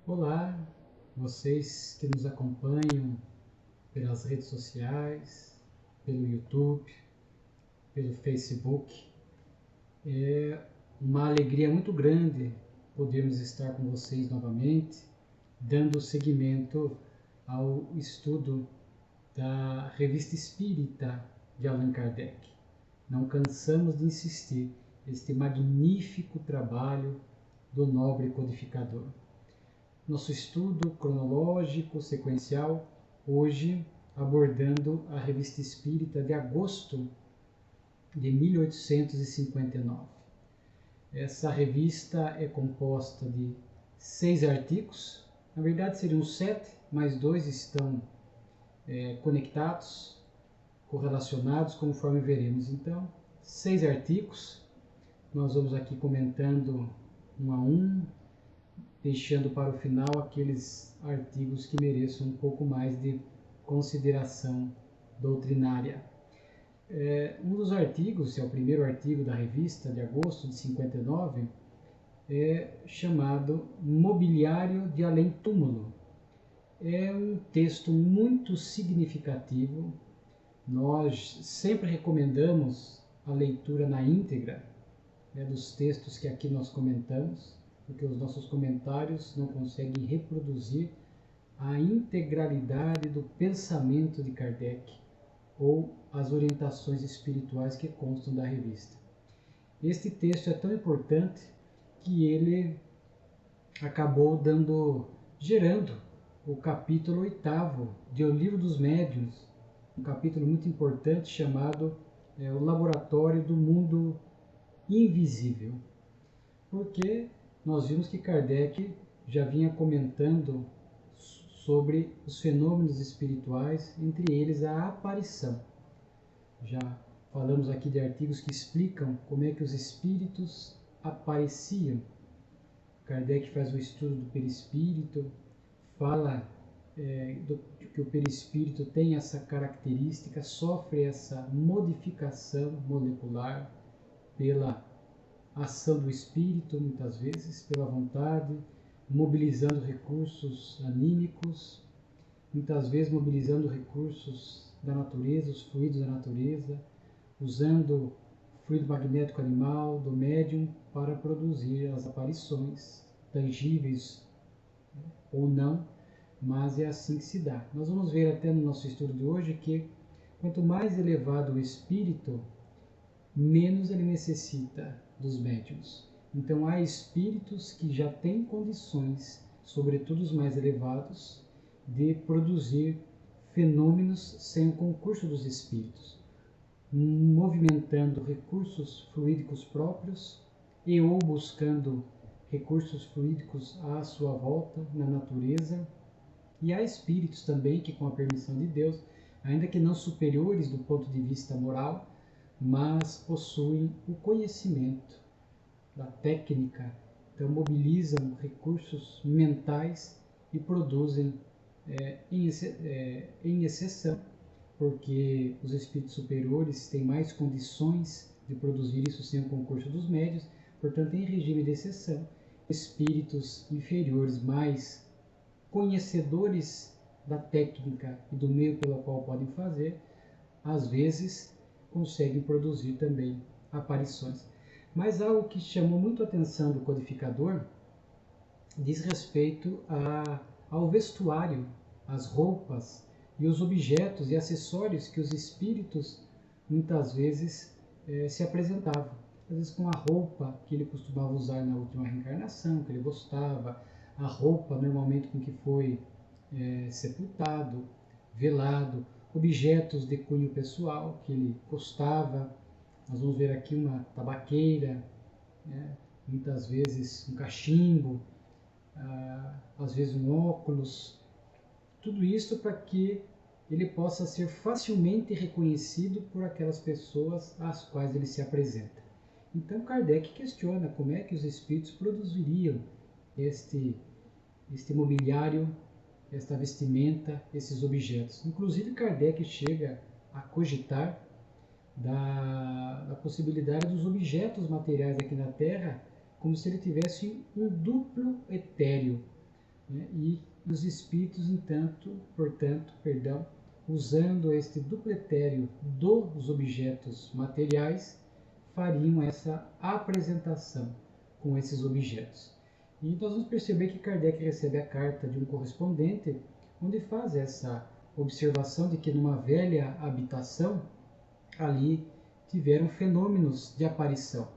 Olá, vocês que nos acompanham pelas redes sociais, pelo YouTube, pelo Facebook. É uma alegria muito grande podermos estar com vocês novamente, dando seguimento ao estudo da Revista Espírita de Allan Kardec. Não cansamos de insistir este magnífico trabalho do nobre codificador. Nosso estudo cronológico sequencial, hoje abordando a Revista Espírita de agosto de 1859. Essa revista é composta de 6 artigos, na verdade seriam 7, mas 2 estão conectados, correlacionados, conforme veremos. Então, 6 artigos, nós vamos aqui comentando um a um, deixando para o final aqueles artigos que mereçam um pouco mais de consideração doutrinária. Um dos artigos, é o primeiro artigo da revista de agosto de 59, é chamado Mobiliário de Além-Túmulo. É um texto muito significativo. Nós sempre recomendamos a leitura na íntegra dos textos que aqui nós comentamos, porque os nossos comentários não conseguem reproduzir a integralidade do pensamento de Kardec ou as orientações espirituais que constam da revista. Este texto é tão importante que ele acabou gerando o capítulo 8º de O Livro dos Médiuns, um capítulo muito importante chamado O Laboratório do Mundo Invisível, porque nós vimos que Kardec já vinha comentando sobre os fenômenos espirituais, entre eles a aparição. Já falamos aqui de artigos que explicam como é que os espíritos apareciam. Kardec faz o estudo do perispírito, fala que o perispírito tem essa característica, sofre essa modificação molecular pela ação do espírito, muitas vezes, pela vontade, mobilizando recursos anímicos, muitas vezes mobilizando recursos da natureza, os fluidos da natureza, usando fluido magnético animal do médium para produzir as aparições, tangíveis ou não, mas é assim que se dá. Nós vamos ver até no nosso estudo de hoje que quanto mais elevado o espírito, menos ele necessita dos médiuns. Então há espíritos que já têm condições, sobretudo os mais elevados, de produzir fenômenos sem o concurso dos espíritos, movimentando recursos fluídicos próprios e ou buscando recursos fluídicos à sua volta na natureza. E há espíritos também que, com a permissão de Deus, ainda que não superiores do ponto de vista moral, mas possuem o conhecimento da técnica, então mobilizam recursos mentais e produzem em exceção, porque os espíritos superiores têm mais condições de produzir isso sem o concurso dos médios, portanto, em regime de exceção, espíritos inferiores, mais conhecedores da técnica e do meio pelo qual podem fazer, às vezes conseguem produzir também aparições. Mas algo que chamou muito a atenção do codificador diz respeito ao vestuário, às roupas e os objetos e acessórios que os espíritos muitas vezes se apresentavam. Às vezes com a roupa que ele costumava usar na última reencarnação, que ele gostava, a roupa normalmente com que foi sepultado, velado, objetos de cunho pessoal que ele gostava. Nós vamos ver aqui uma tabaqueira, muitas vezes um cachimbo, às vezes um óculos. Tudo isso para que ele possa ser facilmente reconhecido por aquelas pessoas às quais ele se apresenta. Então Kardec questiona como é que os espíritos produziriam este mobiliário, esta vestimenta, esses objetos. Inclusive Kardec chega a cogitar da possibilidade dos objetos materiais aqui na Terra como se ele tivesse um duplo etéreo, né? E os espíritos, portanto, usando este dupletério dos objetos materiais, fariam essa apresentação com esses objetos. E nós vamos perceber que Kardec recebe a carta de um correspondente, onde faz essa observação de que numa velha habitação, ali tiveram fenômenos de aparição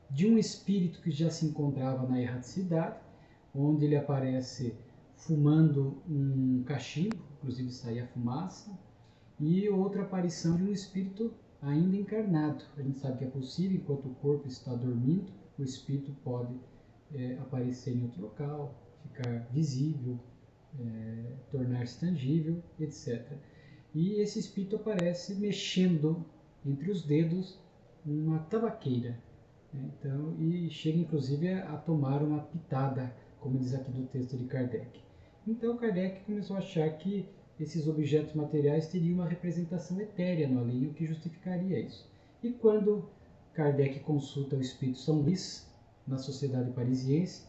de um espírito que já se encontrava na erraticidade, onde ele aparece fumando um cachimbo, inclusive saía fumaça, e outra aparição de um espírito ainda encarnado. A gente sabe que é possível, enquanto o corpo está dormindo, o espírito pode aparecer em outro local, ficar visível, tornar-se tangível, etc. E esse espírito aparece mexendo entre os dedos uma tabaqueira, né? Então, e chega inclusive a tomar uma pitada, como diz aqui do texto de Kardec. Então Kardec começou a achar que esses objetos materiais teriam uma representação etérea no além, o que justificaria isso. E quando Kardec consulta o espírito São Luís na Sociedade Parisiense,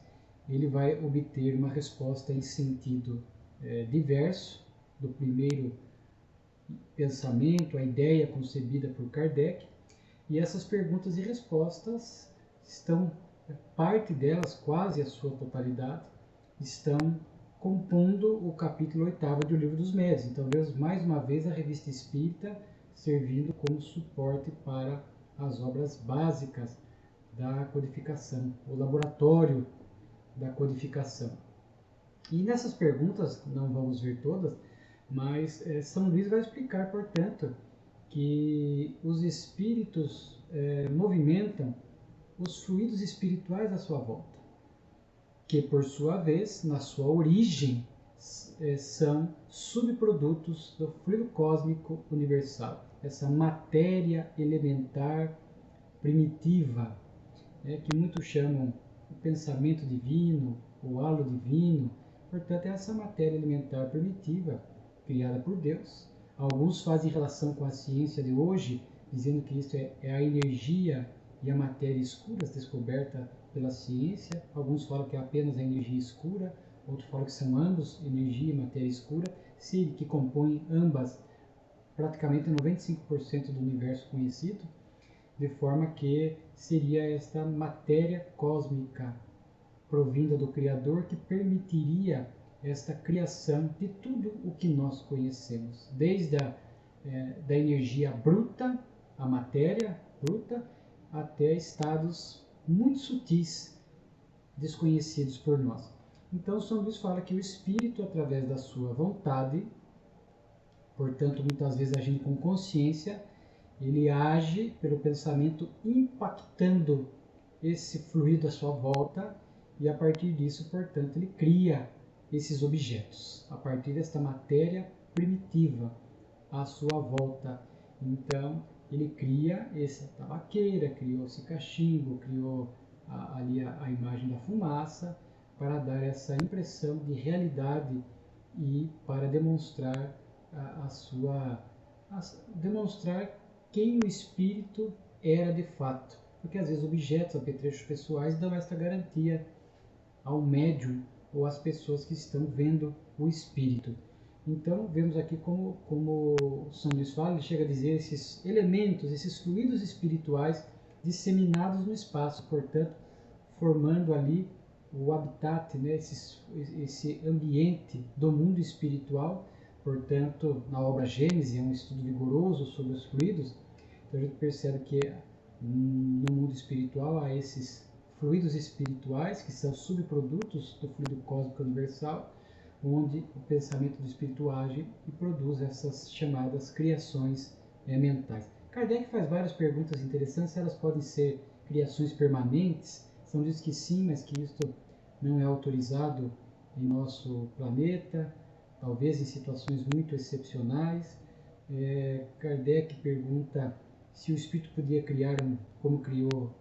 ele vai obter uma resposta em sentido diverso do primeiro pensamento, a ideia concebida por Kardec, e essas perguntas e respostas estão, parte delas, quase a sua totalidade, estão compondo o capítulo 8º do Livro dos Médiuns. Então, vemos mais uma vez a Revista Espírita servindo como suporte para as obras básicas da codificação, o laboratório da codificação. E nessas perguntas, não vamos ver todas, mas São Luís vai explicar, portanto, que os espíritos movimentam os fluidos espirituais à sua volta, que por sua vez, na sua origem, são subprodutos do fluido cósmico universal, essa matéria elementar primitiva, que muitos chamam o pensamento divino, o halo divino. Portanto, é essa matéria elementar primitiva, criada por Deus. Alguns fazem relação com a ciência de hoje, dizendo que isso é a energia e a matéria escuras descoberta pela ciência. Alguns falam que é apenas a energia escura, outros falam que são ambos, energia e matéria escura, que compõem ambas praticamente 95% do universo conhecido, de forma que seria esta matéria cósmica provinda do Criador que permitiria esta criação de tudo o que nós conhecemos, desde da energia bruta, a matéria bruta, até estados muito sutis, desconhecidos por nós. Então, São Luís fala que o espírito, através da sua vontade, portanto, muitas vezes agindo com consciência, ele age pelo pensamento impactando esse fluido à sua volta e a partir disso, portanto, ele cria esses objetos, a partir desta matéria primitiva à sua volta. Então, ele cria essa tabaqueira, criou esse cachimbo, criou ali a imagem da fumaça, para dar essa impressão de realidade e para demonstrar demonstrar quem o espírito era de fato. Porque às vezes objetos, apetrechos pessoais dão esta garantia ao médium ou às pessoas que estão vendo o espírito. Então, vemos aqui como São Luís fala, ele chega a dizer esses elementos, esses fluidos espirituais disseminados no espaço, portanto, formando ali o habitat, né, esse ambiente do mundo espiritual. Portanto, na obra Gênese, é um estudo vigoroso sobre os fluidos, então a gente percebe que no mundo espiritual há esses fluidos espirituais, que são subprodutos do fluido cósmico universal, onde o pensamento do espírito age e produz essas chamadas criações mentais. Kardec faz várias perguntas interessantes, elas podem ser criações permanentes. São diz que sim, mas que isto não é autorizado em nosso planeta, talvez em situações muito excepcionais. Kardec pergunta se o espírito podia criar, como criou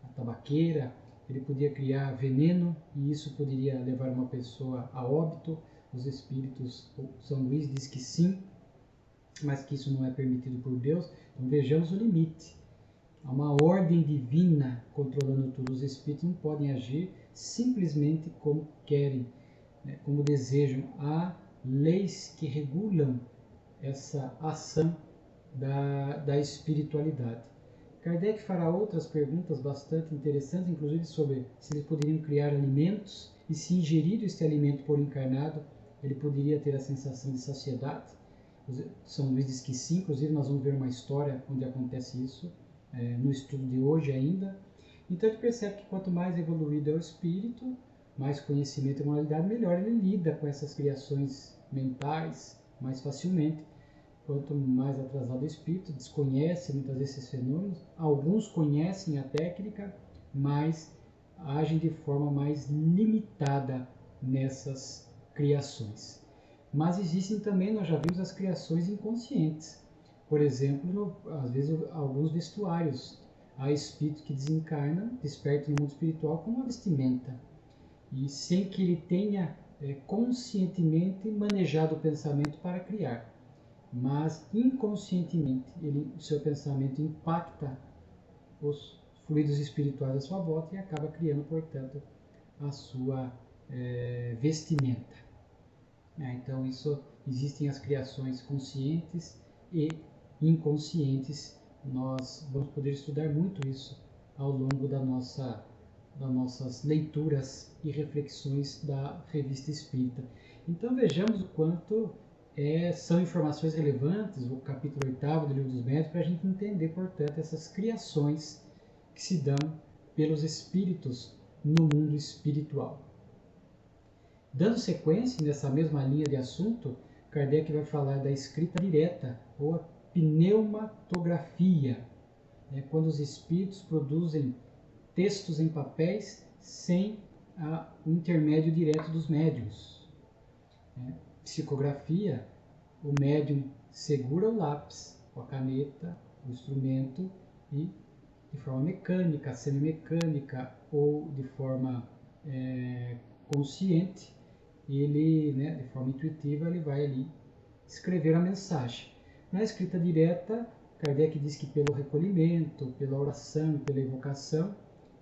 a tabaqueira, ele podia criar veneno e isso poderia levar uma pessoa a óbito. Os espíritos, São Luís diz que sim, mas que isso não é permitido por Deus. Então vejamos o limite. Há uma ordem divina controlando tudo. Os espíritos não podem agir simplesmente como querem. né, como desejam, há leis que regulam essa ação da espiritualidade. Kardec fará outras perguntas bastante interessantes, inclusive sobre se eles poderiam criar alimentos e se ingerido este alimento por encarnado, ele poderia ter a sensação de saciedade. São Luís diz que sim, inclusive nós vamos ver uma história onde acontece isso, no estudo de hoje ainda. Então a gente percebe que quanto mais evoluído é o espírito, mais conhecimento e moralidade, melhor ele lida com essas criações mentais mais facilmente. Quanto mais atrasado o espírito, desconhece muitas vezes esses fenômenos, alguns conhecem a técnica, mas agem de forma mais limitada nessas criações. Mas existem também, nós já vimos, as criações inconscientes. Por exemplo, às vezes alguns vestuários. Há espírito que desencarna, desperta no mundo espiritual com uma vestimenta. E sem que ele tenha conscientemente manejado o pensamento para criar. Mas inconscientemente o seu pensamento impacta os fluidos espirituais à sua volta e acaba criando, portanto, a sua vestimenta. Então, existem as criações conscientes e inconscientes. Nós vamos poder estudar muito isso ao longo das nossas leituras e reflexões da Revista Espírita. Então, vejamos o quanto são informações relevantes, o capítulo 8º do Livro dos Médiuns, para a gente entender, portanto, essas criações que se dão pelos espíritos no mundo espiritual. Dando sequência nessa mesma linha de assunto, Kardec vai falar da escrita direta, ou a pneumatografia, quando os espíritos produzem textos em papéis sem o intermédio direto dos médiuns. Psicografia, o médium segura o lápis, a caneta, o instrumento e de forma mecânica, semimecânica ou de forma consciente, ele, de forma intuitiva, ele vai ali escrever a mensagem. Na escrita direta, Kardec diz que pelo recolhimento, pela oração, pela evocação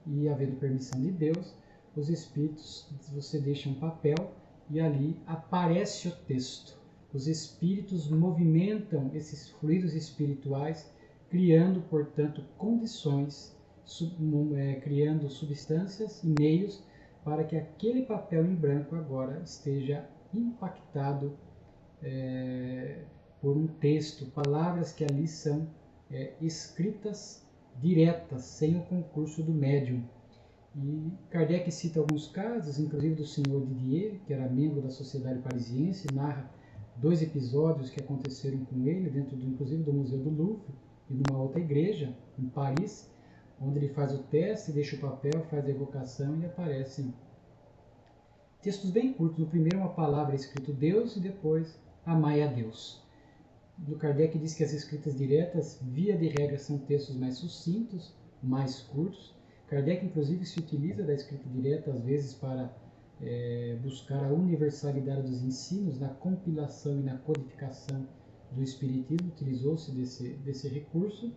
e havendo permissão de Deus, os espíritos, você deixa um papel e ali aparece o texto. Os espíritos movimentam esses fluidos espirituais, criando, portanto, condições, criando substâncias e meios para que aquele papel em branco agora esteja impactado por um texto, palavras que ali são escritas diretas, sem o concurso do médium. E Kardec cita alguns casos, inclusive do senhor Didier, que era membro da Sociedade Parisiense, narra 2 episódios que aconteceram com ele, dentro inclusive do Museu do Louvre e numa outra igreja, em Paris, onde ele faz o teste, deixa o papel, faz a evocação e aparecem textos bem curtos. No primeiro uma palavra escrito Deus e depois amai a Deus. O Kardec diz que as escritas diretas, via de regra, são textos mais sucintos, mais curtos. Kardec, inclusive, se utiliza da escrita direta, às vezes, para buscar a universalidade dos ensinos na compilação e na codificação do Espiritismo, utilizou-se desse recurso,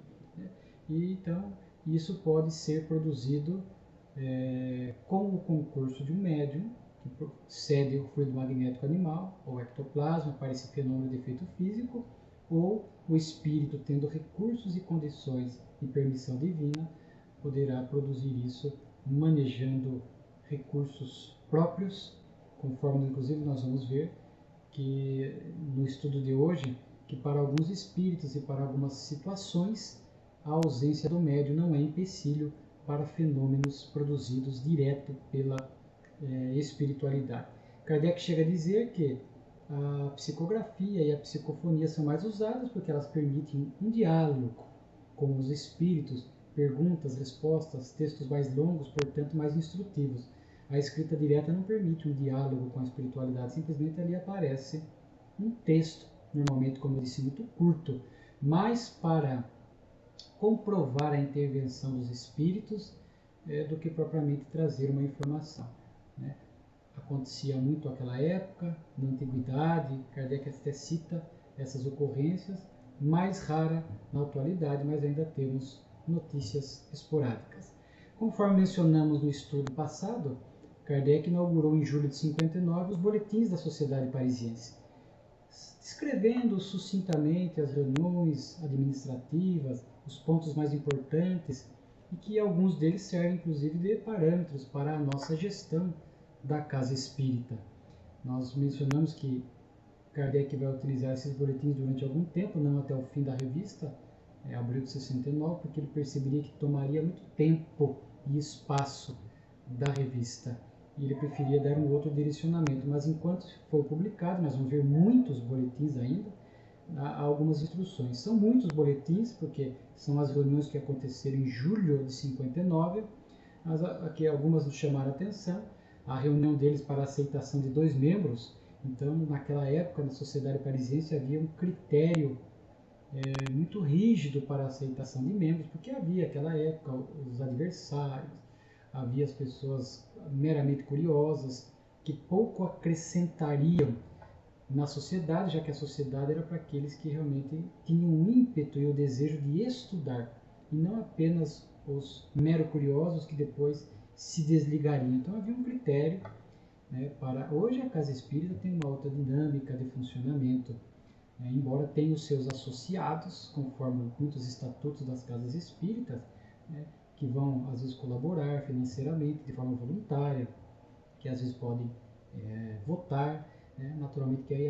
e então isso pode ser produzido com o concurso de um médium, que cede o fluido magnético animal, ou ectoplasma, para esse fenômeno de efeito físico, ou o espírito, tendo recursos e condições e permissão divina, poderá produzir isso manejando recursos próprios, conforme inclusive nós vamos ver que no estudo de hoje, que para alguns espíritos e para algumas situações, a ausência do médium não é empecilho para fenômenos produzidos direto pela espiritualidade. Kardec chega a dizer que a psicografia e a psicofonia são mais usadas porque elas permitem um diálogo com os espíritos, perguntas, respostas, textos mais longos, portanto mais instrutivos. A escrita direta não permite um diálogo com a espiritualidade, simplesmente ali aparece um texto, normalmente, como eu disse, muito curto, mas para comprovar a intervenção dos espíritos do que propriamente trazer uma informação. Acontecia muito naquela época, na antiguidade, Kardec até cita essas ocorrências, mais rara na atualidade, mas ainda temos notícias esporádicas. Conforme mencionamos no estudo passado, Kardec inaugurou em julho de 59 os boletins da Sociedade Parisiense, descrevendo sucintamente as reuniões administrativas, os pontos mais importantes, e que alguns deles servem inclusive de parâmetros para a nossa gestão da casa espírita. Nós mencionamos que Kardec vai utilizar esses boletins durante algum tempo, não até o fim da revista, abril de 69, porque ele perceberia que tomaria muito tempo e espaço da revista. E ele preferia dar um outro direcionamento. Mas enquanto for publicado, nós vamos ver muitos boletins ainda, há algumas instruções. São muitos boletins, porque são as reuniões que aconteceram em julho de 59, mas aqui algumas nos chamaram a atenção. A reunião deles para a aceitação de 2 membros. Então, naquela época, na Sociedade Parisiense, havia um critério muito rígido para a aceitação de membros, porque havia, naquela época, os adversários, havia as pessoas meramente curiosas, que pouco acrescentariam na sociedade, já que a sociedade era para aqueles que realmente tinham o ímpeto e o desejo de estudar, e não apenas os mero curiosos que depois se desligariam. Então havia um critério, para... Hoje a Casa Espírita tem uma outra dinâmica de funcionamento, embora tenha os seus associados, conforme muitos estatutos das casas espíritas, que vão às vezes colaborar financeiramente de forma voluntária, que às vezes podem votar, naturalmente que aí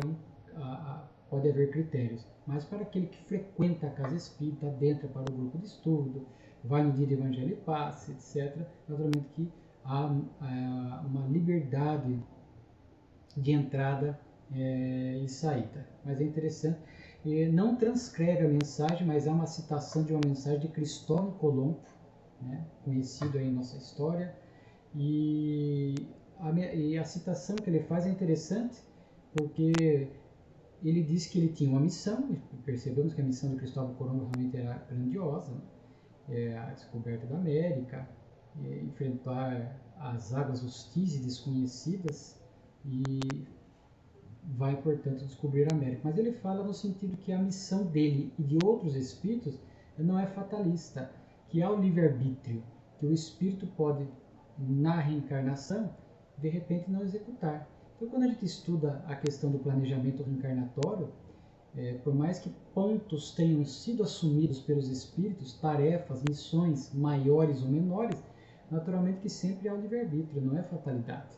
pode haver critérios, mas para aquele que frequenta a casa espírita, adentra para o grupo de estudo, vai no dia de Evangelho e Passe, etc., naturalmente que há uma liberdade de entrada e saída. Mas é interessante, não transcreve a mensagem, mas há uma citação de uma mensagem de Cristóvão Colombo, conhecido aí em nossa história, e a citação que ele faz é interessante, porque ele diz que ele tinha uma missão, e percebemos que a missão de Cristóvão Colombo realmente era grandiosa, a descoberta da América, enfrentar as águas hostis e desconhecidas, e vai, portanto, descobrir a América. Mas ele fala no sentido que a missão dele e de outros espíritos não é fatalista, que há o livre-arbítrio, que o espírito pode, na reencarnação, de repente não executar. Então, quando a gente estuda a questão do planejamento reencarnatório, por mais que pontos tenham sido assumidos pelos espíritos, tarefas, missões maiores ou menores, naturalmente que sempre há o livre-arbítrio, não é fatalidade.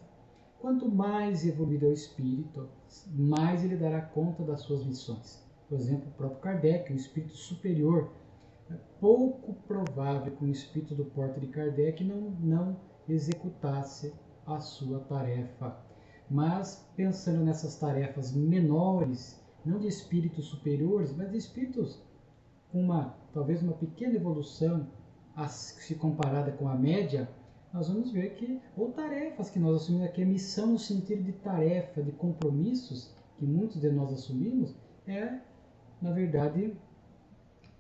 Quanto mais evoluído é o espírito, mais ele dará conta das suas missões. Por exemplo, o próprio Kardec, um espírito superior, é pouco provável que um espírito do porte de Kardec não executasse a sua tarefa. Mas, pensando nessas tarefas menores, não de espíritos superiores, mas de espíritos com talvez uma pequena evolução, se comparada com a média, nós vamos ver que, ou tarefas que nós assumimos aqui, a missão no sentido de tarefa, de compromissos, que muitos de nós assumimos, na verdade,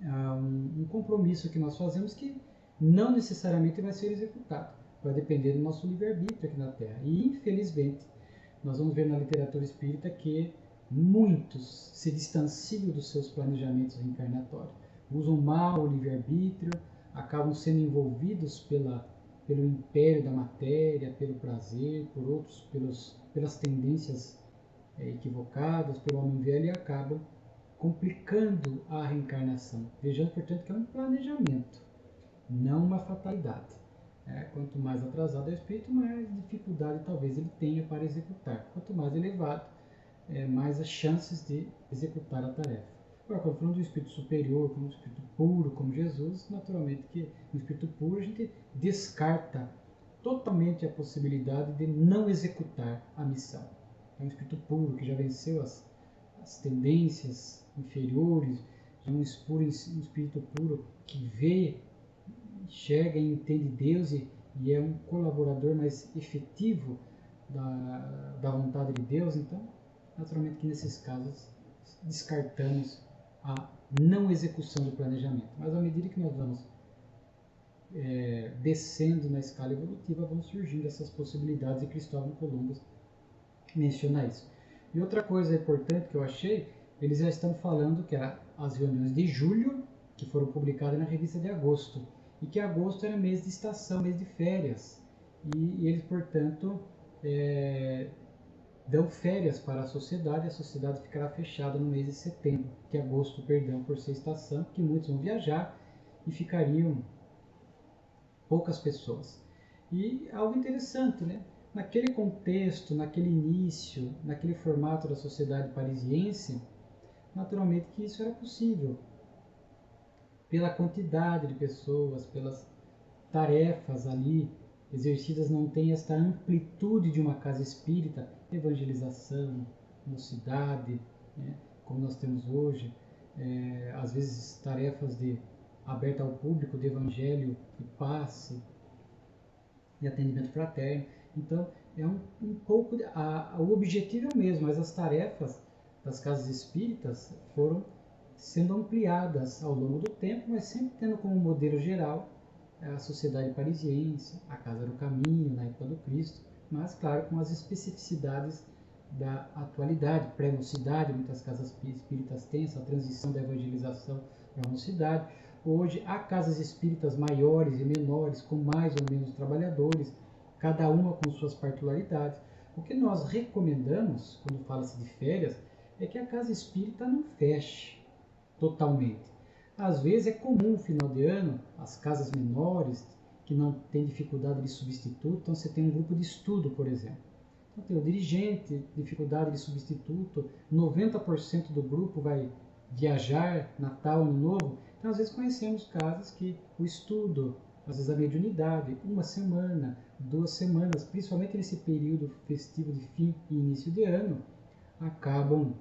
um compromisso que nós fazemos que não necessariamente vai ser executado, vai depender do nosso livre-arbítrio aqui na Terra. E, infelizmente, nós vamos ver na literatura espírita que muitos se distanciam dos seus planejamentos reencarnatórios, usam mal o livre-arbítrio, acabam sendo envolvidos pelo império da matéria, pelo prazer, pelas tendências equivocadas, pelo homem velho, e acabam complicando a reencarnação. Vejamos, portanto, que é um planejamento, não uma fatalidade. Quanto mais atrasado é o espírito, mais dificuldade talvez ele tenha para executar. Quanto mais elevado, mais as chances de executar a tarefa. Agora, quando falamos de um espírito superior, como um espírito puro, como Jesus, naturalmente que no espírito puro a gente descarta totalmente a possibilidade de não executar a missão. É um espírito puro que já venceu as tendências inferiores, é um espírito puro que vê, enxerga e entende Deus e é um colaborador mais efetivo da vontade de Deus. Então, naturalmente que nesses casos descartamos a não execução do planejamento. Mas à medida que nós vamos descendo na escala evolutiva, vão surgindo essas possibilidades, e Cristóvão Colombo menciona isso. E outra coisa importante que eu achei, eles já estão falando que eram as reuniões de julho, que foram publicadas na revista de agosto, e que agosto era mês de estação, mês de férias. e eles, portanto, dão férias para a sociedade ficará fechada no mês de setembro, que é agosto, perdão, por ser estação, que muitos vão viajar e ficariam poucas pessoas. E algo interessante, né? Naquele contexto, naquele início, naquele formato da sociedade parisiense, naturalmente que isso era possível, pela quantidade de pessoas, pelas tarefas ali exercidas, não tem esta amplitude de uma casa espírita, evangelização, mocidade, né, como nós temos hoje, às vezes tarefas de aberta ao público, de evangelho e passe e atendimento fraterno. Então é um pouco o objetivo é o mesmo, mas as tarefas das casas espíritas foram sendo ampliadas ao longo do tempo, mas sempre tendo como modelo geral a sociedade parisiense, a Casa do Caminho, na época do Cristo, mas, claro, com as especificidades da atualidade, pré-mocidade, muitas casas espíritas têm essa transição da evangelização para a mocidade. Hoje, há casas espíritas maiores e menores, com mais ou menos trabalhadores, cada uma com suas particularidades. O que nós recomendamos, quando fala-se de férias, é que a casa espírita não feche totalmente. Às vezes é comum, no final de ano, as casas menores, que não têm dificuldade de substituto, então você tem um grupo de estudo, por exemplo. Então tem o dirigente, dificuldade de substituto, 90% do grupo vai viajar, Natal, Ano Novo. Então às vezes conhecemos casas que o estudo, às vezes a mediunidade, 1 semana, 2 semanas, principalmente nesse período festivo de fim e início de ano, acabam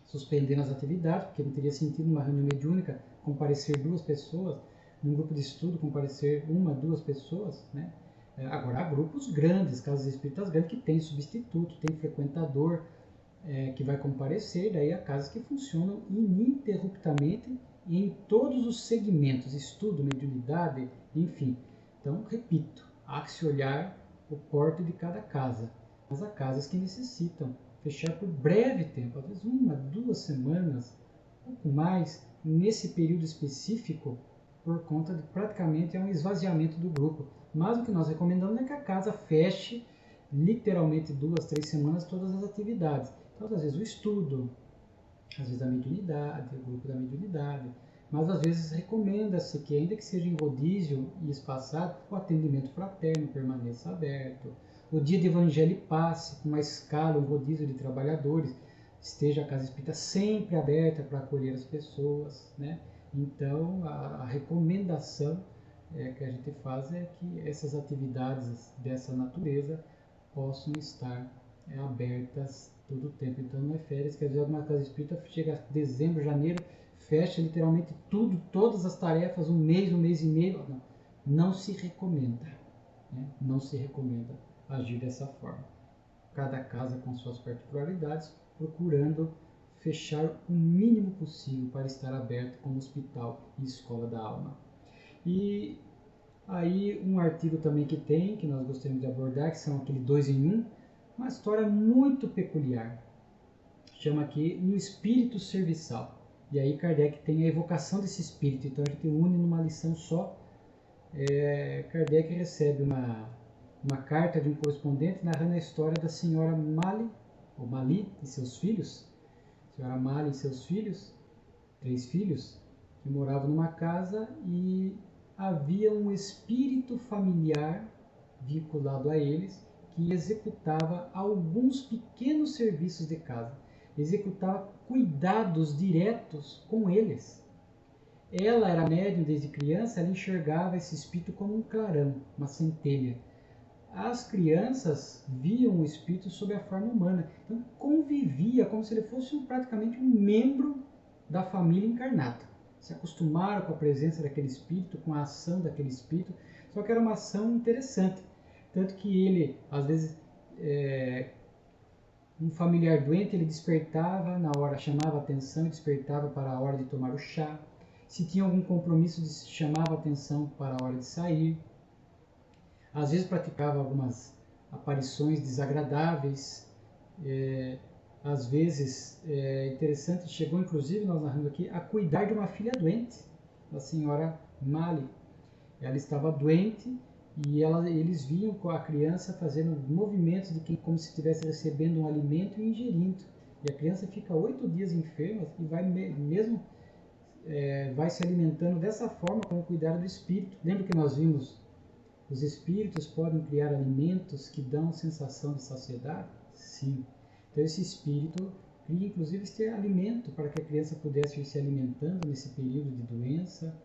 suspendendo as atividades, porque não teria sentido numa reunião mediúnica comparecer 2 pessoas, num grupo de estudo comparecer 1, 2 pessoas, né? Agora, há grupos grandes, casas espíritas grandes, que tem substituto, tem frequentador que vai comparecer, daí há casas que funcionam ininterruptamente e em todos os segmentos, estudo, mediunidade, enfim. Então, repito, há que se olhar o porte de cada casa, mas há casas que necessitam fechar por breve tempo, às vezes 1, 2 semanas, um pouco mais, nesse período específico, por conta de praticamente um esvaziamento do grupo. Mas o que nós recomendamos é que a casa feche literalmente 2, 3 semanas todas as atividades. Então, às vezes o estudo, às vezes a mediunidade, o grupo da mediunidade, mas às vezes recomenda-se que, ainda que seja em rodízio e espaçado, o atendimento fraterno permaneça aberto, o dia de evangelho e passe, com uma escala, um rodízio de trabalhadores, esteja a casa espírita sempre aberta para acolher as pessoas, né? Então, a recomendação que a gente faz é que essas atividades dessa natureza possam estar abertas todo o tempo. Então, não é férias, quer dizer, uma casa espírita chega a dezembro, janeiro, fecha literalmente tudo, todas as tarefas, um mês e meio. Não se recomenda, né? Não se recomenda agir dessa forma. Cada casa com suas particularidades, procurando fechar o mínimo possível para estar aberto como hospital e escola da alma. E aí um artigo também que nós gostaríamos de abordar, que são aquele 2 em 1, uma história muito peculiar. Chama aqui um espírito serviçal. E aí Kardec tem a evocação desse espírito, então a gente une numa lição só. Kardec recebe uma carta de um correspondente narrando a história da senhora Mali e seus filhos, senhora Mali e seus filhos, 3 filhos, que moravam numa casa e havia um espírito familiar vinculado a eles que executava alguns pequenos serviços de casa, executava cuidados diretos com eles. Ela era médium desde criança, ela enxergava esse espírito como um clarão, uma centelha. As crianças viam o espírito sob a forma humana, então convivia como se ele fosse praticamente um membro da família encarnada. Se acostumaram com a presença daquele espírito, com a ação daquele espírito, só que era uma ação interessante. Tanto que ele, às vezes, um familiar doente, ele despertava na hora, chamava atenção e despertava para a hora de tomar o chá. Se tinha algum compromisso, chamava atenção para a hora de sair. Às vezes praticava algumas aparições desagradáveis. Às vezes, interessante, chegou inclusive, nós narrando aqui, a cuidar de uma filha doente, da senhora Mali. Ela estava doente e eles viam a criança fazendo movimentos de como se estivesse recebendo um alimento e ingerindo. E a criança fica 8 dias enferma e vai se alimentando dessa forma com o cuidado do espírito. Lembra que nós vimos, os espíritos podem criar alimentos que dão sensação de saciedade? Sim. Então esse espírito cria inclusive esse alimento para que a criança pudesse ir se alimentando nesse período de doença.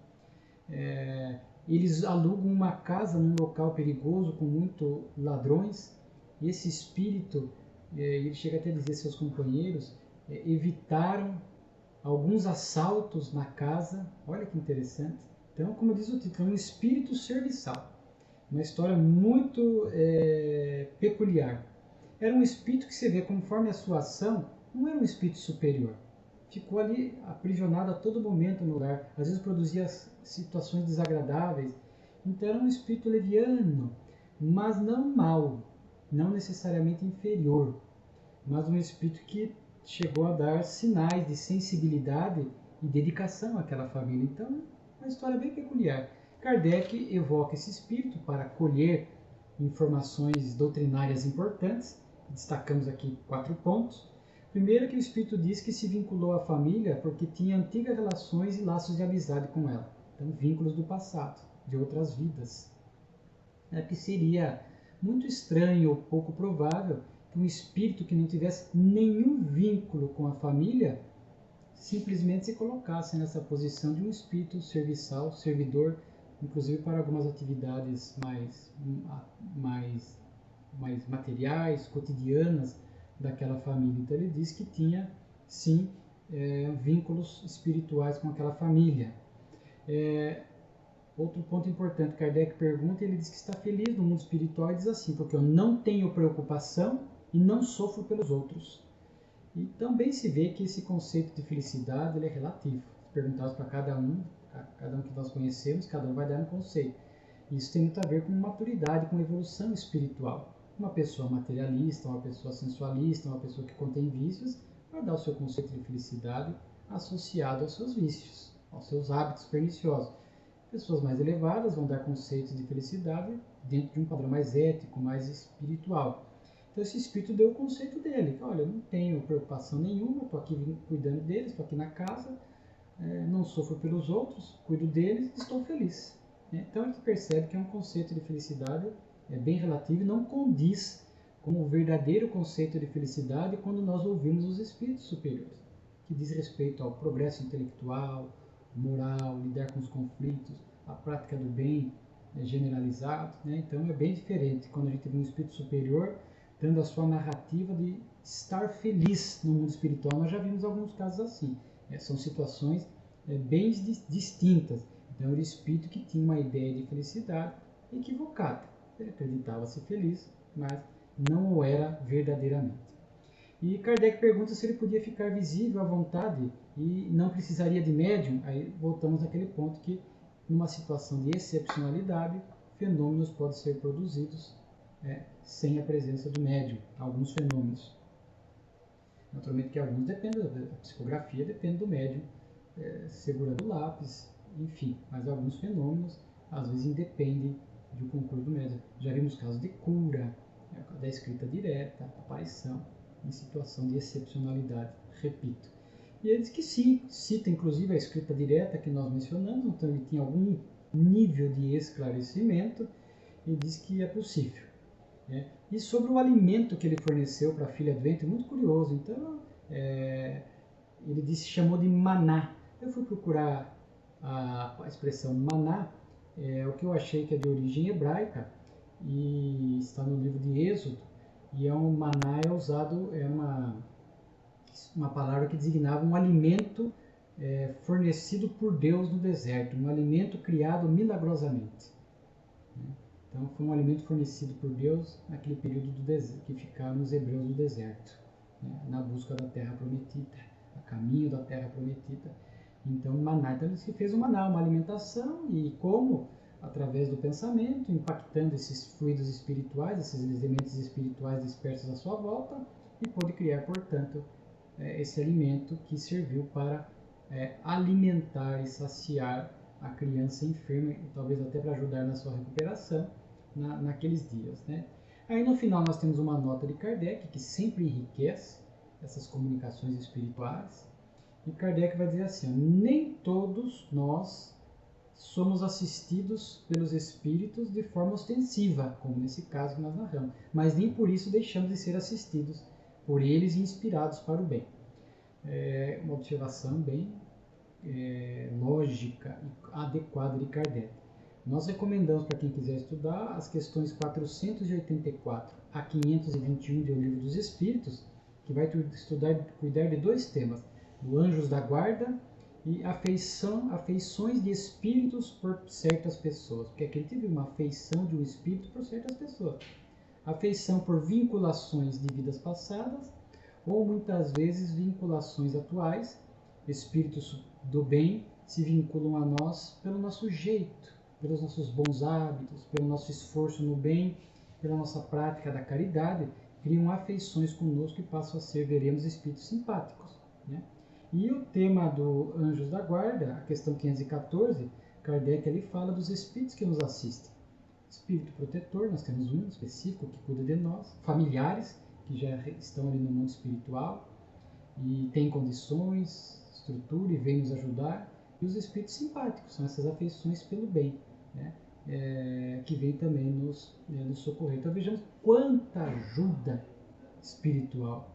Eles alugam uma casa num local perigoso com muitos ladrões, e esse espírito, ele chega até a dizer seus companheiros, evitaram alguns assaltos na casa. Olha que interessante. Então, como diz o título, é um espírito serviçal. Uma história muito peculiar. Era um espírito que se vê conforme a sua ação, não era um espírito superior. Ficou ali aprisionado a todo momento no lugar. Às vezes produzia situações desagradáveis. Então era um espírito leviano, mas não mau, não necessariamente inferior, mas um espírito que chegou a dar sinais de sensibilidade e dedicação àquela família. Então, uma história bem peculiar. Kardec evoca esse espírito para colher informações doutrinárias importantes. Destacamos aqui 4 pontos. Primeiro, que o espírito diz que se vinculou à família porque tinha antigas relações e laços de amizade com ela. Então, vínculos do passado, de outras vidas. Que seria muito estranho ou pouco provável que um espírito que não tivesse nenhum vínculo com a família simplesmente se colocasse nessa posição de um espírito serviçal, servidor, inclusive para algumas atividades mais materiais, cotidianas daquela família. Então ele diz que tinha, sim, vínculos espirituais com aquela família. Outro ponto importante, Kardec pergunta, ele diz que está feliz no mundo espiritual e diz assim, porque eu não tenho preocupação e não sofro pelos outros. E também se vê que esse conceito de felicidade ele é relativo. Se perguntarmos para cada um que nós conhecemos, cada um vai dar um conceito. Isso tem muito a ver com maturidade, com evolução espiritual. Uma pessoa materialista, uma pessoa sensualista, uma pessoa que contém vícios, vai dar o seu conceito de felicidade associado aos seus vícios, aos seus hábitos perniciosos. Pessoas mais elevadas vão dar conceitos de felicidade dentro de um padrão mais ético, mais espiritual. Então esse espírito deu o conceito dele. Olha, eu não tenho preocupação nenhuma, estou aqui cuidando deles, estou aqui na casa, não sofro pelos outros, cuido deles e estou feliz. Então a gente percebe que é um conceito de felicidade bem relativo e não condiz com o verdadeiro conceito de felicidade quando nós ouvimos os espíritos superiores, que diz respeito ao progresso intelectual, moral, lidar com os conflitos, a prática do bem generalizado. Então é bem diferente quando a gente vê um espírito superior dando a sua narrativa de estar feliz no mundo espiritual. Nós já vimos alguns casos assim. São situações bem distintas. Então era o espírito que tinha uma ideia de felicidade equivocada. Ele acreditava ser feliz, mas não o era verdadeiramente. E Kardec pergunta se ele podia ficar visível à vontade e não precisaria de médium. Aí voltamos àquele ponto que, numa situação de excepcionalidade, fenômenos podem ser produzidos sem a presença do médium. Alguns fenômenos. Naturalmente que alguns dependem da psicografia, depende do médium segurando o lápis, enfim. Mas alguns fenômenos, às vezes, independem do concurso do médium. Já vimos casos de cura, da escrita direta, aparição, em situação de excepcionalidade, repito. E ele diz que sim, cita inclusive a escrita direta que nós mencionamos, então ele tinha algum nível de esclarecimento e diz que é possível. E sobre o alimento que ele forneceu para a filha doente, muito curioso, então ele disse, chamou de maná. Eu fui procurar a expressão maná, o que eu achei que é de origem hebraica, e está no livro de Êxodo, e maná é usado, uma palavra que designava um alimento fornecido por Deus no deserto, um alimento criado milagrosamente. Então foi um alimento fornecido por Deus naquele período do deserto, que ficaram os hebreus no deserto, na busca da terra prometida, a caminho da terra prometida. Então maná, então ele fez o maná, uma alimentação, e como? Através do pensamento, impactando esses fluidos espirituais, esses elementos espirituais dispersos à sua volta, e pôde criar, portanto, esse alimento que serviu para alimentar e saciar a criança enferma, e talvez até para ajudar na sua recuperação, naqueles dias, né? Aí no final nós temos uma nota de Kardec, que sempre enriquece essas comunicações espirituais. E Kardec vai dizer assim, nem todos nós somos assistidos pelos espíritos de forma ostensiva, como nesse caso que nós narramos, mas nem por isso deixamos de ser assistidos por eles e inspirados para o bem. É uma observação bem lógica e adequada de Kardec. Nós recomendamos para quem quiser estudar as questões 484 a 521 do Livro dos Espíritos, que vai cuidar de dois temas, do Anjos da Guarda e afeições de espíritos por certas pessoas. Porque aqui a gente viu uma afeição de um espírito por certas pessoas. Afeição por vinculações de vidas passadas, ou muitas vezes vinculações atuais. Espíritos do bem se vinculam a nós pelo nosso jeito, pelos nossos bons hábitos, pelo nosso esforço no bem, pela nossa prática da caridade, criam afeições conosco e passam a ser, veremos, espíritos simpáticos, né? E o tema do Anjos da Guarda, a questão 514, Kardec ali fala dos espíritos que nos assistem. Espírito protetor, nós temos um específico que cuida de nós, familiares que já estão ali no mundo espiritual e têm condições, estrutura e vêm nos ajudar, e os espíritos simpáticos, são essas afeições pelo bem, né? Que vêm também nos socorrer. Então vejamos quanta ajuda espiritual,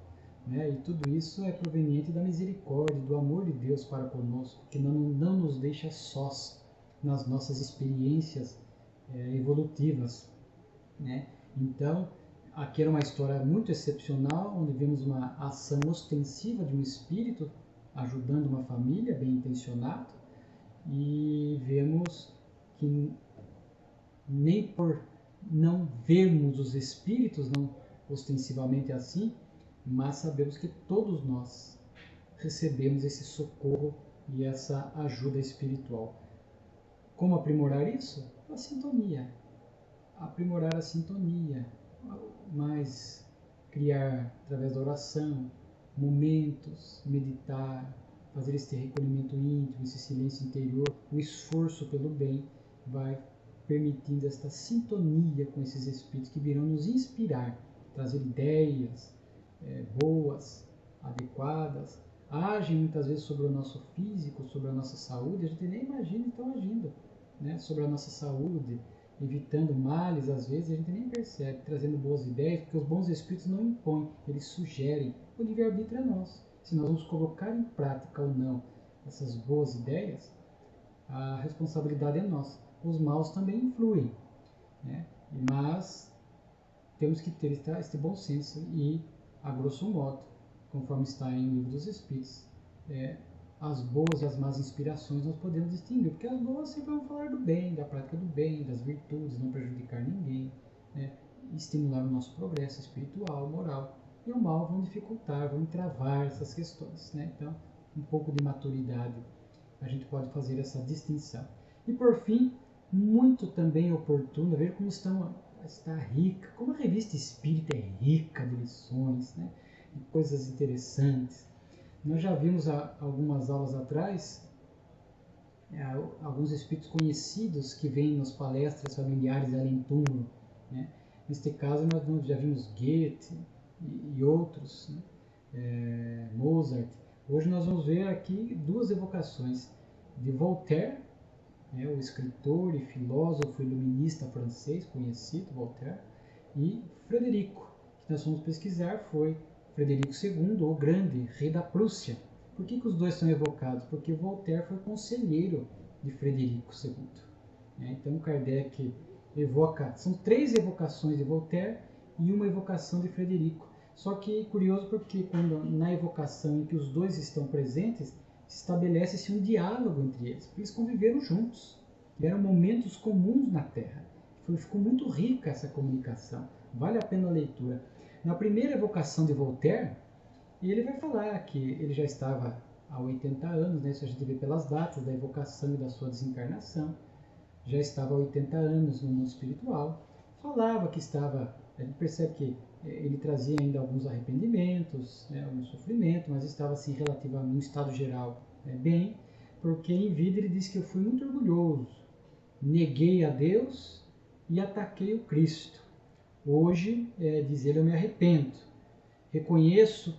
né? E tudo isso é proveniente da misericórdia, do amor de Deus para conosco, que não nos deixa sós nas nossas experiências evolutivas, né? Então, aqui era uma história muito excepcional, onde vemos uma ação ostensiva de um espírito ajudando uma família bem intencionada, e vemos que nem por não vermos os espíritos, não ostensivamente assim, mas sabemos que todos nós recebemos esse socorro e essa ajuda espiritual. Como aprimorar isso? A sintonia. Aprimorar a sintonia, mas criar, através da oração, momentos, meditar, fazer esse recolhimento íntimo, esse silêncio interior, o esforço pelo bem vai permitindo esta sintonia com esses espíritos que virão nos inspirar, trazer ideias boas, adequadas, agem muitas vezes sobre o nosso físico, sobre a nossa saúde, a gente nem imagina que estão agindo, né? Sobre a nossa saúde, evitando males, às vezes a gente nem percebe, trazendo boas ideias, porque os bons espíritos não impõem, eles sugerem. O livre-arbítrio é nosso. Se nós vamos colocar em prática ou não essas boas ideias, a responsabilidade é nossa. Os maus também influem, né? Mas temos que ter este bom senso e, a grosso modo, conforme está em O Livro dos Espíritos, as boas e as más inspirações nós podemos distinguir, porque as boas sempre vão falar do bem, da prática do bem, das virtudes, não prejudicar ninguém, né? Estimular o nosso progresso espiritual, moral, e o mal vão dificultar, vão travar essas questões, né? Então, um pouco de maturidade, a gente pode fazer essa distinção. E por fim, muito também oportuno ver como está rica, como a revista Espírita é rica de lições, né? De coisas interessantes. Nós já vimos algumas aulas atrás alguns espíritos conhecidos que vêm nas palestras familiares além túmulo, né? Neste caso nós já vimos Goethe e outros, né? Mozart. Hoje nós vamos ver aqui duas evocações de Voltaire, né? O escritor e filósofo iluminista francês conhecido, Voltaire, e Frederico, que nós fomos pesquisar, foi Frederico II, o Grande, rei da Prússia. Por que os dois são evocados? Porque Voltaire foi conselheiro de Frederico II. Então Kardec evoca, são 3 evocações de Voltaire e uma evocação de Frederico. Só que é curioso porque quando na evocação em que os dois estão presentes, estabelece-se um diálogo entre eles, porque eles conviveram juntos, tiveram momentos comuns na Terra. Ficou muito rica essa comunicação, vale a pena a leitura. Na primeira evocação de Voltaire, ele vai falar que ele já estava há 80 anos, né? Isso a gente vê pelas datas da evocação e da sua desencarnação, já estava há 80 anos no mundo espiritual, falava que estava, a gente percebe que ele trazia ainda alguns arrependimentos, né, algum sofrimento, mas estava assim relativamente no estado geral bem, porque em vida ele disse que eu fui muito orgulhoso, neguei a Deus e ataquei o Cristo. Hoje, diz ele, eu me arrependo. Reconheço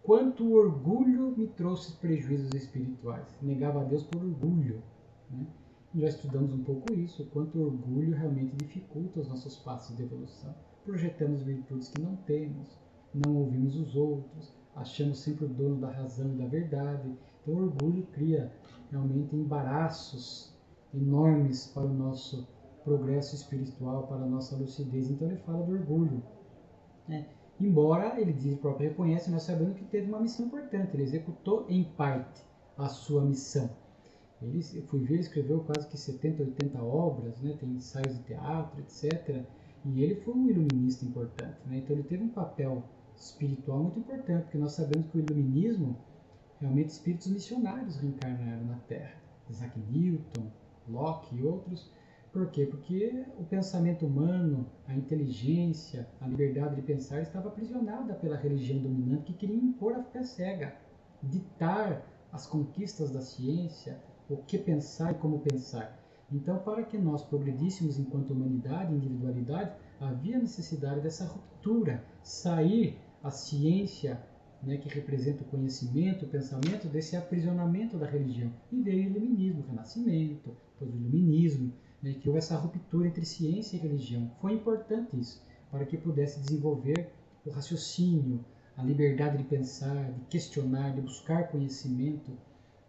quanto o orgulho me trouxe prejuízos espirituais. Negava a Deus por orgulho. Né? Já estudamos um pouco isso, o quanto o orgulho realmente dificulta os nossos passos de evolução. Projetamos virtudes que não temos, não ouvimos os outros, achamos sempre o dono da razão e da verdade. Então o orgulho cria realmente embaraços enormes para o nosso progresso espiritual, para a nossa lucidez. Então ele fala do orgulho. Embora ele diz, próprio reconhece, nós sabemos que teve uma missão importante, ele executou em parte a sua missão. Ele, fui ver, escreveu quase que 70, 80 obras, né? Tem ensaios de teatro, etc. E ele foi um iluminista importante. Né? Então ele teve um papel espiritual muito importante, porque nós sabemos que o iluminismo, realmente espíritos missionários reencarnaram na Terra. Isaac Newton, Locke e outros. Por quê? Porque o pensamento humano, a inteligência, a liberdade de pensar estava aprisionada pela religião dominante que queria impor a fé cega, ditar as conquistas da ciência, o que pensar e como pensar. Então, para que nós progredíssemos enquanto humanidade, individualidade, havia necessidade dessa ruptura, sair a ciência, né, que representa o conhecimento, o pensamento, desse aprisionamento da religião. E veio o iluminismo, o renascimento, depois o iluminismo, né, que houve essa ruptura entre ciência e religião. Foi importante isso, para que pudesse desenvolver o raciocínio, a liberdade de pensar, de questionar, de buscar conhecimento.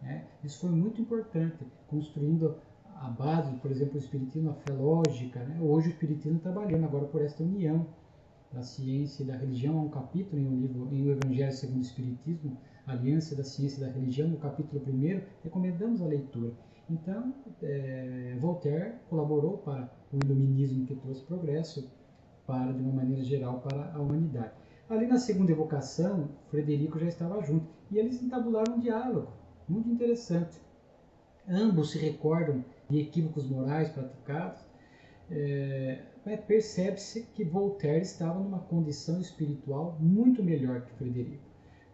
Né? Isso foi muito importante, construindo a base, por exemplo, o Espiritismo, a fé lógica. Né? Hoje o Espiritismo trabalhando agora por esta união da ciência e da religião. Há um capítulo em um livro, em O Evangelho segundo o Espiritismo, Aliança da Ciência e da Religião, no capítulo 1, recomendamos a leitura. Então, Voltaire colaborou para o iluminismo que trouxe progresso, de uma maneira geral, para a humanidade. Ali na segunda evocação, Frederico já estava junto e eles entabularam um diálogo muito interessante. Ambos se recordam de equívocos morais praticados. Percebe-se que Voltaire estava numa condição espiritual muito melhor que Frederico.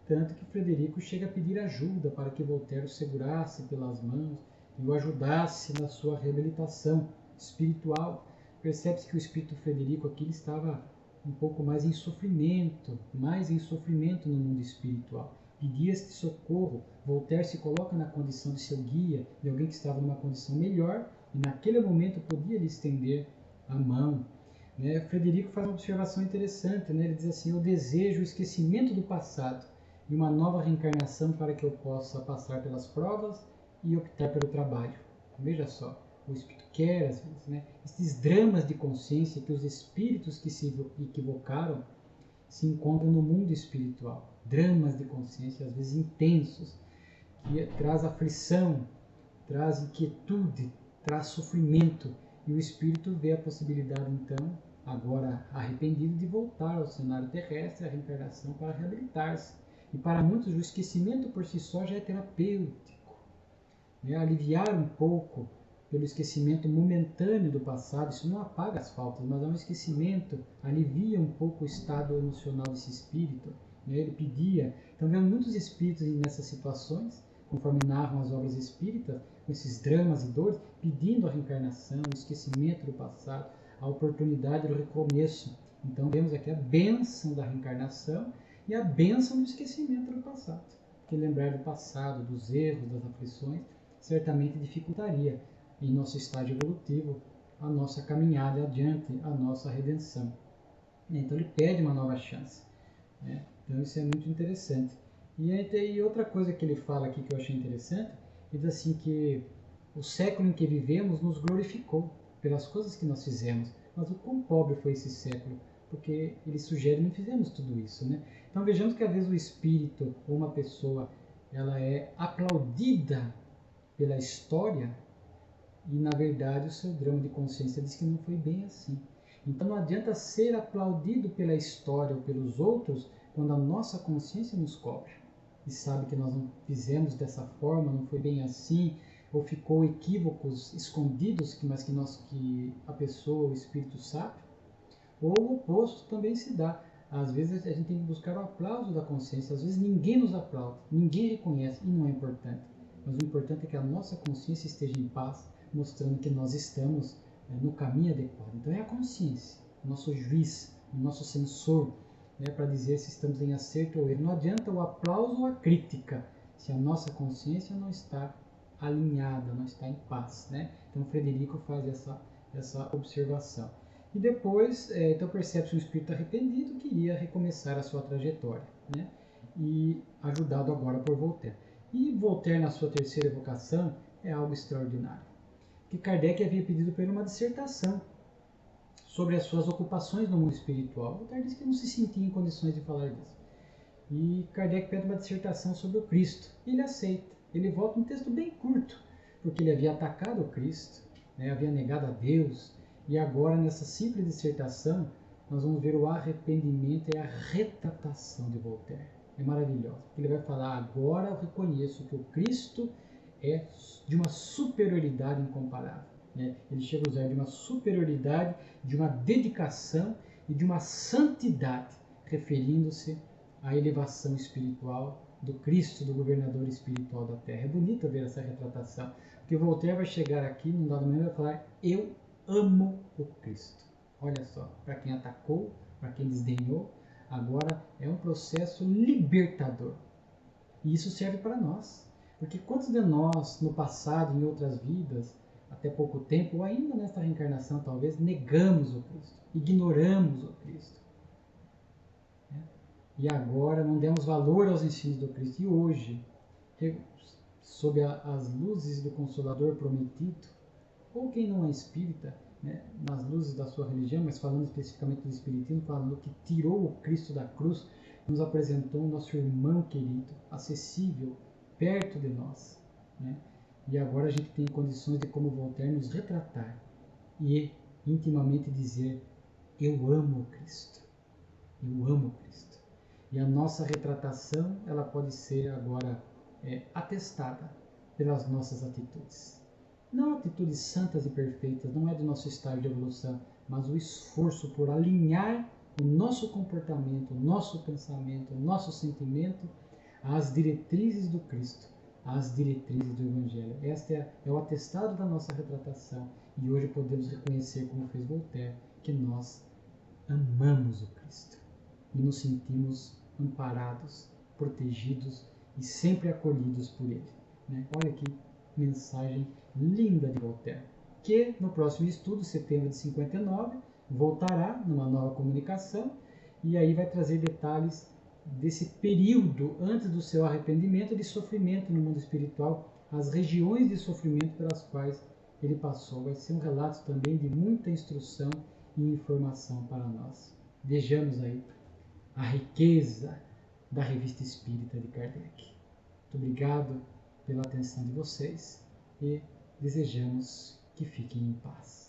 Tanto que Frederico chega a pedir ajuda para que Voltaire o segurasse pelas mãos e o ajudasse na sua reabilitação espiritual. Percebe-se que o espírito Frederico aqui estava um pouco mais em sofrimento no mundo espiritual. Pedia este socorro. Voltaire se coloca na condição de seu guia, de alguém que estava numa condição melhor, e naquele momento podia lhe estender a mão. Né? Frederico faz uma observação interessante, né? Ele diz assim: eu desejo o esquecimento do passado e uma nova reencarnação para que eu possa passar pelas provas e optar pelo trabalho. Veja só, o espírito quer, às vezes, né? Esses dramas de consciência que os espíritos que se equivocaram se encontram no mundo espiritual. Dramas de consciência, às vezes intensos, que traz aflição, traz inquietude, traz sofrimento. E o espírito vê a possibilidade, então, agora arrependido, de voltar ao cenário terrestre, à reencarnação, para reabilitar-se. E para muitos, o esquecimento por si só já é terapêutico. Né? Aliviar um pouco pelo esquecimento momentâneo do passado, isso não apaga as faltas, mas é um esquecimento, alivia um pouco o estado emocional desse espírito. Né? Ele pedia, então vemos muitos espíritos nessas situações, conforme narram as obras espíritas, com esses dramas e dores, pedindo a reencarnação, o esquecimento do passado, a oportunidade do recomeço. Então vemos aqui a bênção da reencarnação e a bênção do esquecimento do passado. Porque lembrar do passado, dos erros, das aflições, certamente dificultaria em nosso estágio evolutivo a nossa caminhada adiante, a nossa redenção. Então ele pede uma nova chance. Né? Então isso é muito interessante. E outra coisa que ele fala aqui que eu achei interessante, ele diz assim que o século em que vivemos nos glorificou pelas coisas que nós fizemos. Mas o quão pobre foi esse século? Porque ele sugere que não fizemos tudo isso. Né? Então vejamos que às vezes o espírito ou uma pessoa ela é aplaudida pela história e na verdade o seu drama de consciência diz que não foi bem assim. Então não adianta ser aplaudido pela história ou pelos outros quando a nossa consciência nos cobra e sabe que nós não fizemos dessa forma, não foi bem assim, ou ficou equívocos escondidos, mas que a pessoa, o espírito sabe. Ou o oposto também se dá. Às vezes a gente tem que buscar o aplauso da consciência, às vezes ninguém nos aplaude, ninguém reconhece e não é importante. Mas o importante é que a nossa consciência esteja em paz, mostrando que nós estamos no caminho adequado. Então é a consciência, o nosso juiz, o nosso sensor, né, para dizer se estamos em acerto ou erro. Não adianta o aplauso ou a crítica se a nossa consciência não está alinhada, não está em paz, né? Então Frederico faz essa observação. E depois, então percebe-se um espírito arrependido que iria recomeçar a sua trajetória, né? E ajudado agora por Voltaire. E Voltaire, na sua terceira evocação, é algo extraordinário. Que Kardec havia pedido para ele uma dissertação sobre as suas ocupações no mundo espiritual. Voltaire disse que não se sentia em condições de falar disso. E Kardec pede uma dissertação sobre o Cristo. E ele aceita. Ele volta um texto bem curto, porque ele havia atacado o Cristo, né, havia negado a Deus, e agora nessa simples dissertação nós vamos ver o arrependimento e a retratação de Voltaire. É maravilhoso. Ele vai falar: agora eu reconheço que o Cristo é de uma superioridade incomparável. Né? Ele chega a usar de uma superioridade, de uma dedicação e de uma santidade, referindo-se à elevação espiritual do Cristo, do governador espiritual da Terra. É bonito ver essa retratação, porque Voltaire vai chegar aqui, num dado momento, vai falar: eu amo o Cristo. Olha só, para quem atacou, para quem desdenhou, agora é um processo libertador. E isso serve para nós. Porque quantos de nós, no passado, em outras vidas, até pouco tempo, ou ainda nesta reencarnação talvez, negamos o Cristo, ignoramos o Cristo. E agora não demos valor aos ensinos do Cristo. E hoje, sob as luzes do Consolador prometido, ou quem não é espírita, né, nas luzes da sua religião, mas falando especificamente do Espiritismo, falando que tirou o Cristo da cruz, nos apresentou o nosso irmão querido, acessível, perto de nós. Né? E agora a gente tem condições de, como Voltaire, nos retratar e intimamente dizer: eu amo o Cristo. Eu amo o Cristo. E a nossa retratação, ela pode ser agora atestada pelas nossas atitudes. Não atitudes santas e perfeitas, não é do nosso estágio de evolução, mas o esforço por alinhar o nosso comportamento, o nosso pensamento, o nosso sentimento às diretrizes do Cristo, às diretrizes do Evangelho. Este é o atestado da nossa retratação. E hoje podemos reconhecer, como fez Voltaire, que nós amamos o Cristo e nos sentimos amparados, protegidos e sempre acolhidos por Ele. Né? Olha que mensagem linda de Voltaire, que no próximo estudo, setembro de 59, voltará numa nova comunicação e aí vai trazer detalhes desse período antes do seu arrependimento de sofrimento no mundo espiritual, as regiões de sofrimento pelas quais ele passou. Vai ser um relato também de muita instrução e informação para nós. Vejamos aí a riqueza da Revista Espírita de Kardec. Muito obrigado pela atenção de vocês e desejamos que fiquem em paz.